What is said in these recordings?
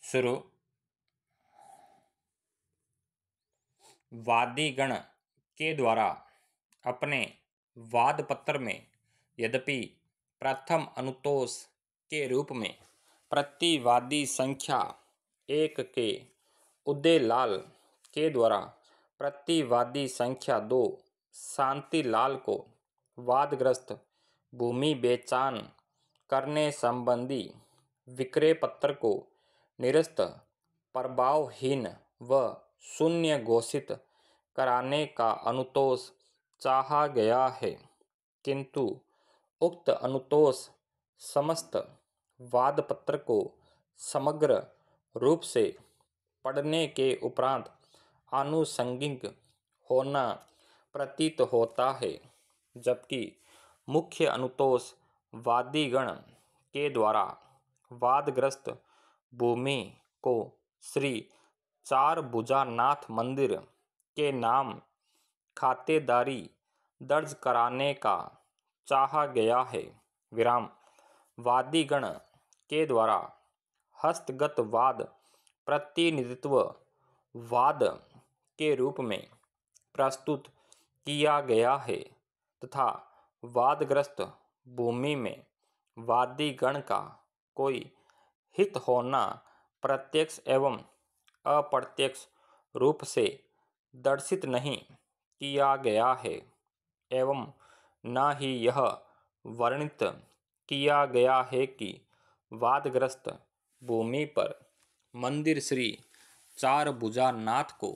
शुरू। वादीगण के द्वारा अपने वाद पत्र में यद्यपि प्रथम अनुतोष के रूप में प्रतिवादी संख्या 1 के उदयलाल के द्वारा प्रतिवादी संख्या 2 शांतिलाल को वादग्रस्त भूमि बेचान करने संबंधी विक्रय पत्र को निरस्त, प्रभावहीन व शून्य घोषित कराने का अनुतोष चाहा गया है, किंतु उक्त अनुतोष समस्त वादपत्र को समग्र रूप से पढ़ने के उपरांत आनुषंगिक होना प्रतीत होता है, जबकि मुख्य अनुतोष वादीगण के द्वारा वादग्रस्त भूमि को श्री चारभुजानाथ मंदिर के नाम खातेदारी दर्ज कराने का चाहा गया है। विराम। वादीगण के द्वारा हस्तगत वाद प्रतिनिधित्व वाद के रूप में प्रस्तुत किया गया है तथा वादग्रस्त भूमि में वादीगण का कोई हित होना प्रत्यक्ष एवं अप्रत्यक्ष रूप से दर्शित नहीं किया गया है एवं न ही यह वर्णित किया गया है कि वादग्रस्त भूमि पर मंदिर श्री चारभुजानाथ को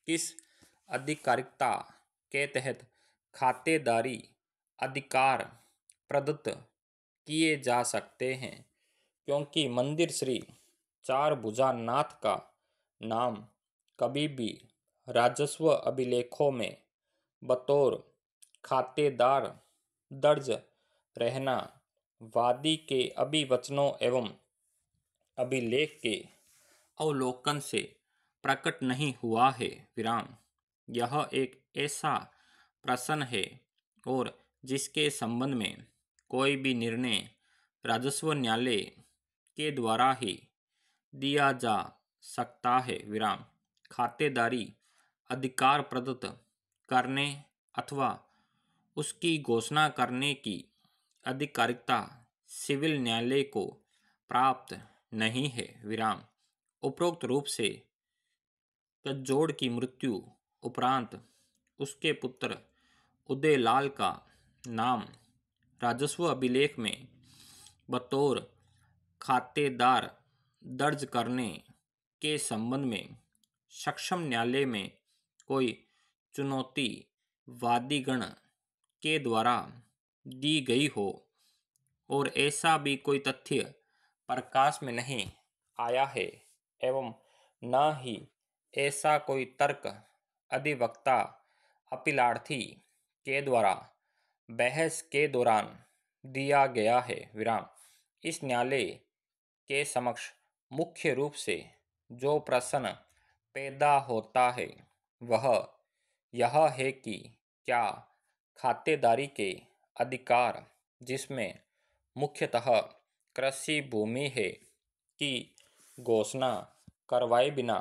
किस अधिकारिकता के तहत खातेदारी अधिकार प्रदत्त किए जा सकते हैं, क्योंकि मंदिर श्री चारभुजानाथ का नाम कभी भी राजस्व अभिलेखों में बतौर खातेदार दर्ज रहना वादी के अभिवचनों एवं अभिलेख के अवलोकन से प्रकट नहीं हुआ है। विराम। यह एक ऐसा प्रश्न है और जिसके संबंध में कोई भी निर्णय राजस्व न्यायालय के द्वारा ही दिया जा सकता है। विराम। खातेदारी अधिकार प्रदत्त करने अथवा उसकी घोषणा करने की अधिकारिकता सिविल न्यायालय को प्राप्त नहीं है। विराम। उपरोक्त रूप से कज्जोड़ की मृत्यु उपरांत उसके पुत्र उदयलाल का नाम राजस्व अभिलेख में बतौर खातेदार दर्ज करने के संबंध में सक्षम न्यायालय में कोई चुनौती वादीगण के द्वारा दी गई हो और ऐसा भी कोई तथ्य प्रकाश में नहीं आया है एवं न ही ऐसा कोई तर्क अधिवक्ता अपीलार्थी के द्वारा बहस के दौरान दिया गया है। विराम। इस न्यायालय के समक्ष मुख्य रूप से जो प्रश्न पैदा होता है वह यह है कि क्या खातेदारी के अधिकार, जिसमें मुख्यतः कृषि भूमि है, की घोषणा करवाए बिना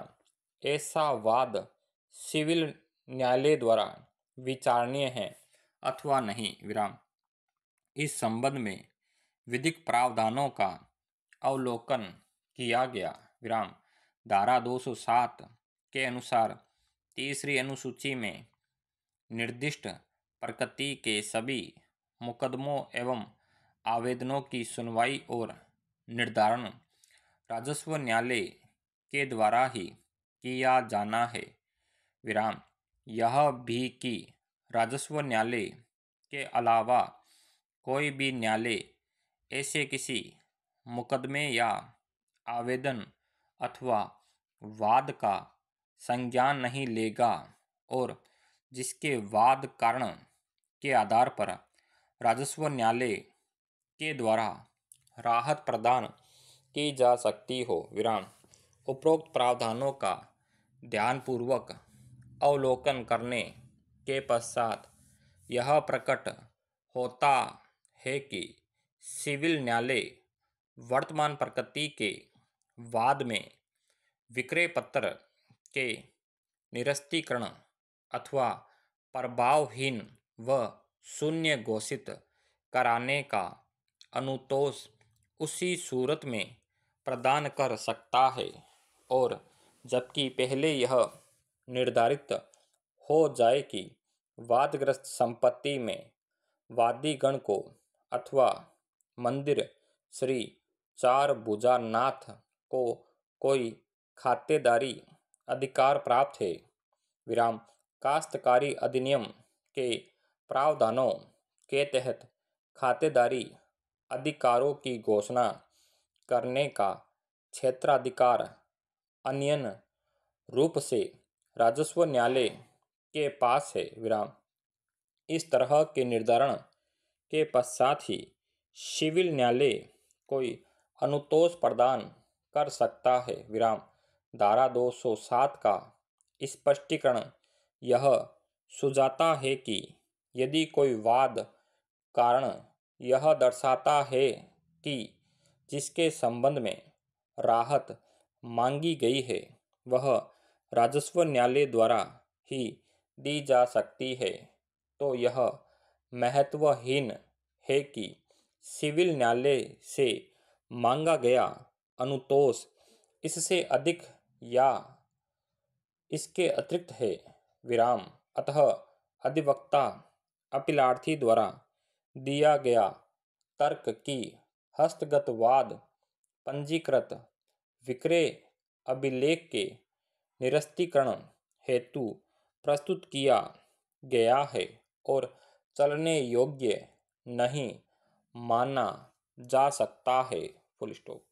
ऐसा वाद सिविल न्यायालय द्वारा विचारणीय है अथवा नहीं। विराम। इस संबंध में विधिक प्रावधानों का अवलोकन किया गया। विराम। धारा 207 के अनुसार तीसरी अनुसूची में निर्दिष्ट प्रकृति के सभी मुकदमों एवं आवेदनों की सुनवाई और निर्धारण राजस्व न्यायालय के द्वारा ही किया जाना है। विराम। यह भी कि राजस्व न्यायालय के अलावा कोई भी न्यायालय ऐसे किसी मुकदमे या आवेदन अथवा वाद का संज्ञान नहीं लेगा और जिसके वाद कारण के आधार पर राजस्व न्यायालय के द्वारा राहत प्रदान की जा सकती हो। विराम। उपरोक्त प्रावधानों का ध्यानपूर्वक अवलोकन करने के पश्चात यह प्रकट होता है कि सिविल न्यायालय वर्तमान प्रकृति के वाद में विक्रय पत्र के निरस्तीकरण अथवा प्रभावहीन व शून्य घोषित कराने का अनुतोष उसी सूरत में प्रदान कर सकता है, और जबकि पहले यह निर्धारित हो जाए कि वादग्रस्त संपत्ति में वादीगण को अथवा मंदिर श्री चार भुजानाथ को कोई खातेदारी अधिकार प्राप्त है, विराम काश्तकारी अधिनियम के प्रावधानों के तहत खातेदारी अधिकारों की घोषणा करने का क्षेत्राधिकार अन्यन रूप से राजस्व न्यायालय के पास है, विराम इस तरह के निर्धारण के पश्चात ही सिविल न्यायालय कोई अनुतोष प्रदान कर सकता है, विराम धारा 207 का स्पष्टीकरण यह सुझाता है कि यदि कोई वाद कारण यह दर्शाता है कि जिसके संबंध में राहत मांगी गई है वह राजस्व न्यायालय द्वारा ही दी जा सकती है, तो यह महत्वहीन है कि सिविल न्यायालय से मांगा गया अनुतोष इससे अधिक या इसके अतिरिक्त है, विराम अतः अधिवक्ता अपीलार्थी द्वारा दिया गया तर्क की हस्तगत वाद पंजीकृत विक्रय अभिलेख के निरस्तीकरण हेतु प्रस्तुत किया गया है और चलने योग्य नहीं माना जा सकता है। Full stop.